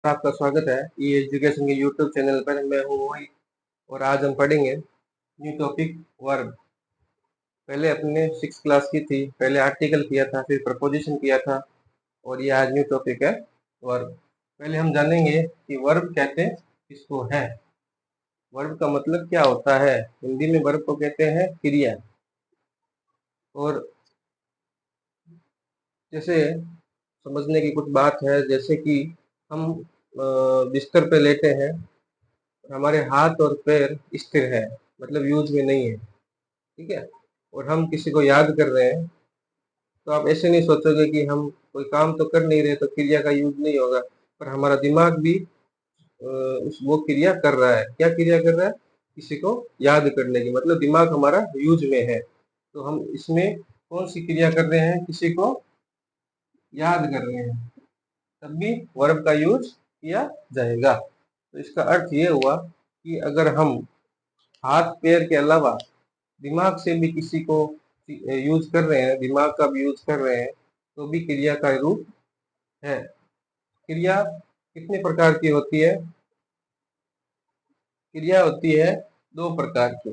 आपका स्वागत है ई एजुकेशन के यूट्यूब चैनल पर। मैं हूँ मोहित और आज हम पढ़ेंगे न्यू टॉपिक वर्ब। पहले अपने 6 क्लास की थी, पहले आर्टिकल किया था, फिर प्रपोजिशन किया था और ये आज न्यू टॉपिक है वर्ब। पहले हम जानेंगे कि वर्ब कहते किसको है। वर्ब का मतलब क्या होता है। हिंदी में वर्ब को कहते हैं क्रिया। और जैसे समझने की कुछ बात है, जैसे कि हम बिस्तर पे लेटे हैं, हमारे हाथ और पैर स्थिर है, मतलब यूज में नहीं है, ठीक है। और हम किसी को याद कर रहे हैं, तो आप ऐसे नहीं सोचोगे कि हम कोई काम तो कर नहीं रहे तो क्रिया का यूज नहीं होगा, पर हमारा दिमाग भी उस वो क्रिया कर रहा है। क्या क्रिया कर रहा है? किसी को याद करने की, मतलब दिमाग हमारा यूज में है। तो हम इसमें कौन सी क्रिया कर रहे हैं? किसी को याद कर रहे हैं, तब भी वर्ब का यूज किया जाएगा। तो इसका अर्थ ये हुआ कि अगर हम हाथ पैर के अलावा दिमाग से भी किसी को यूज कर रहे हैं, दिमाग का भी यूज कर रहे हैं, तो भी क्रिया का रूप है। क्रिया कितने प्रकार की होती है? क्रिया होती है 2 प्रकार की।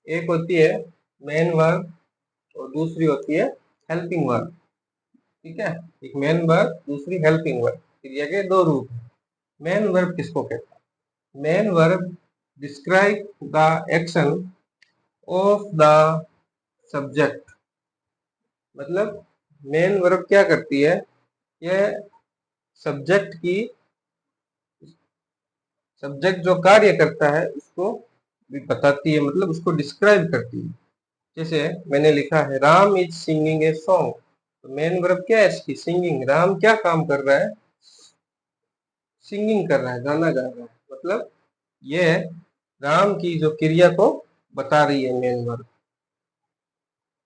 एक होती है मेन वर्ब और दूसरी होती है हेल्पिंग वर्ब, ठीक है। एक मेन वर्ब, दूसरी हेल्पिंग वर्ब। क्रिया के 2 रूप हैं। मेन वर्ब किसको कहते हैं? Main verb describe the action of the subject. मतलब मेन वर्ब क्या करती है? यह सब्जेक्ट की, सब्जेक्ट जो कार्य करता है उसको भी बताती है, मतलब उसको डिस्क्राइब करती है। जैसे मैंने लिखा है Ram is singing a song, तो मेन वर्ब क्या है इसकी? सिंगिंग। राम क्या काम कर रहा है? सिंगिंग कर रहा है, गाना गा रहा है। मतलब ये राम की जो क्रिया को बता रही है मेन वर्ब।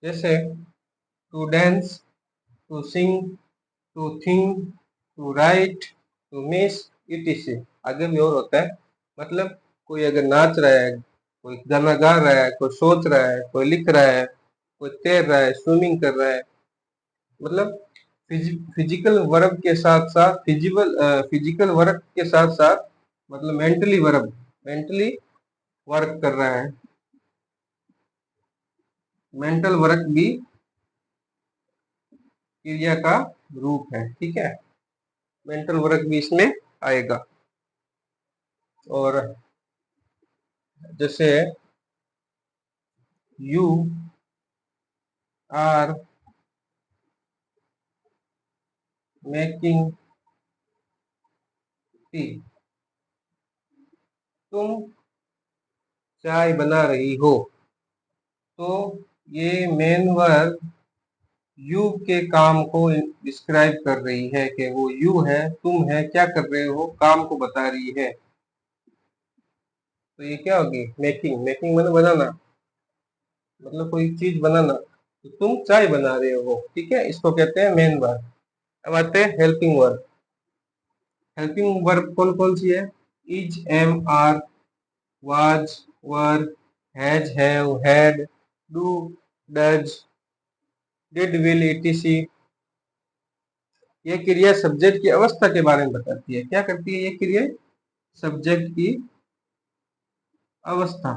जैसे to dance, to sing, to think, to write, to miss, etc. आगे भी और होता है। मतलब कोई अगर नाच रहा है, कोई गाना गा रहा है, कोई सोच रहा है, कोई लिख रहा है, कोई तैर रहा है, स्विमिंग कर रहा है। मतलब फिजिकल वर्क के साथ साथ फिजिकल वर्क के साथ साथ मतलब मेंटली वर्क कर रहा है। मेंटल वर्क भी क्रिया का रूप है, ठीक है। मेंटल वर्क भी इसमें आएगा। और जैसे यू आर मेकिंग टी, तुम चाय बना रही हो। तो ये मेन वर्ब यू के काम को डिस्क्राइब कर रही है कि वो यू है, तुम है, क्या कर रहे हो, काम को बता रही है। तो ये क्या होगी? मेकिंग। मेकिंग मतलब बनाना, मतलब कोई चीज बनाना। तो तुम चाय बना रहे हो, ठीक है, इसको कहते हैं मेन वर्ब। अब आते हैं हेल्पिंग वर्ब। हेल्पिंग वर्ब कौन कौन सी है? Is, am, are, was, were, has, have, had, do, does, did, will, etc। ये क्रिया सब्जेक्ट की अवस्था के बारे में बताती है। क्या करती है ये क्रिया? सब्जेक्ट की अवस्था,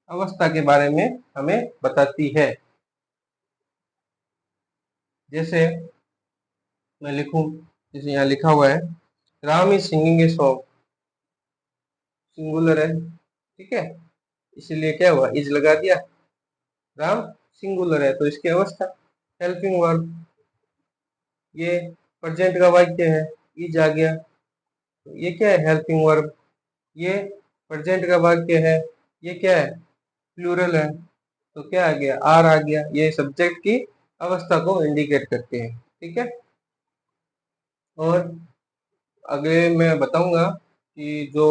अवस्था के बारे में हमें बताती है। जैसे मैं लिखूं, जैसे यहाँ लिखा हुआ है Ram is singing a song, singular है, ठीक है, इसीलिए क्या हुआ? इज लगा दिया। राम सिंगुलर है तो इसकी अवस्था हेल्पिंग वर्ब। ये प्रेजेंट का वाक्य है, इज आ गया, तो ये क्या है? Helping verb. ये प्रेजेंट का वाक्य है, ये क्या है? प्लूरल है, तो क्या आ गया? आर आ गया। ये सब्जेक्ट की अवस्था को इंडिकेट करते हैं, ठीक है। और आगे मैं बताऊंगा कि जो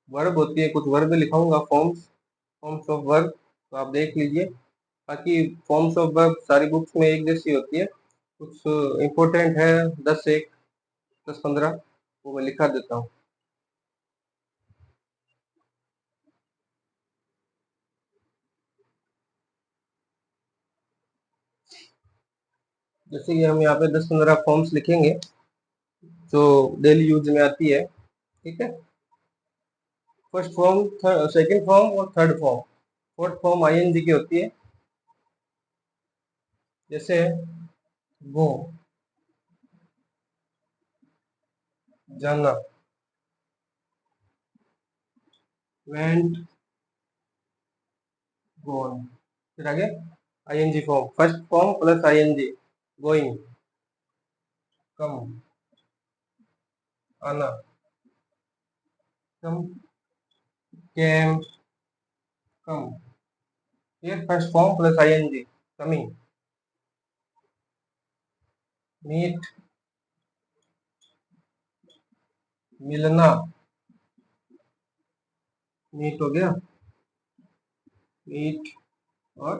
वर्ब होती है, कुछ वर्ब लिखाऊंगा, फॉर्म्स ऑफ वर्ब, तो आप देख लीजिए। बाकी फॉर्म्स ऑफ वर्ब सारी बुक्स में एक जैसी होती है, कुछ इंपॉर्टेंट है, 10-15 वो मैं लिखा देता हूँ। जैसे कि हम यहाँ पे 10-15 फॉर्म्स लिखेंगे जो डेली यूज में आती है। ठीक है, फर्स्ट फॉर्म, सेकंड फॉर्म और third form. Fourth form ING की होती है, जैसे गो, जाना, वेंट, गोन। फिर आगे ING form, first form plus ING, going, come, आना, कम, केम, कम। फिर first form plus ING, coming, meet, मिलना, मीट हो गया, मीट और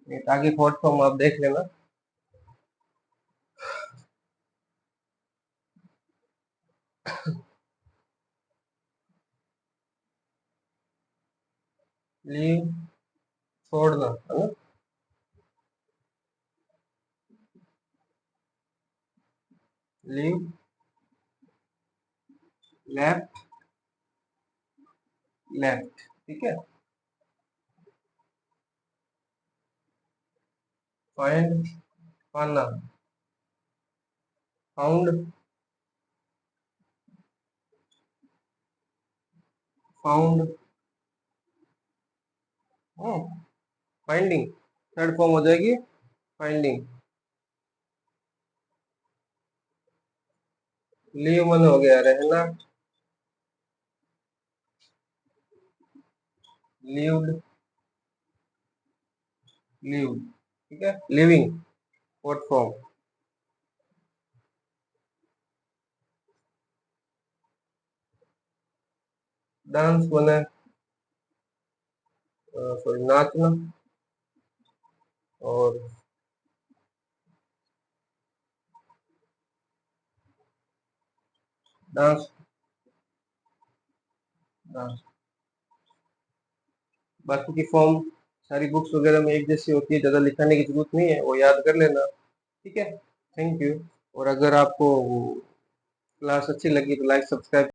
मीट। आगे फोर्थ फॉर्म आप देख लेना। लीव, छोड़ना, है ना। Leave, left, left. ठीक है, फाइंड, पाना, found, found, finding. Third form हो जाएगी फाइंडिंग। लीव मन हो गया रहना, लीव्ड, लीव। ठीक है, लिविंग, फोर्थ फॉर्म। डांस बना, सॉरी, नाचना। और डांस, डांस। बाकी की फॉर्म सारी बुक्स वगैरह में एक जैसी होती है, ज़्यादा लिखाने की जरूरत नहीं है, वो याद कर लेना। ठीक है, थैंक यू। और अगर आपको क्लास अच्छी लगी तो लाइक सब्सक्राइब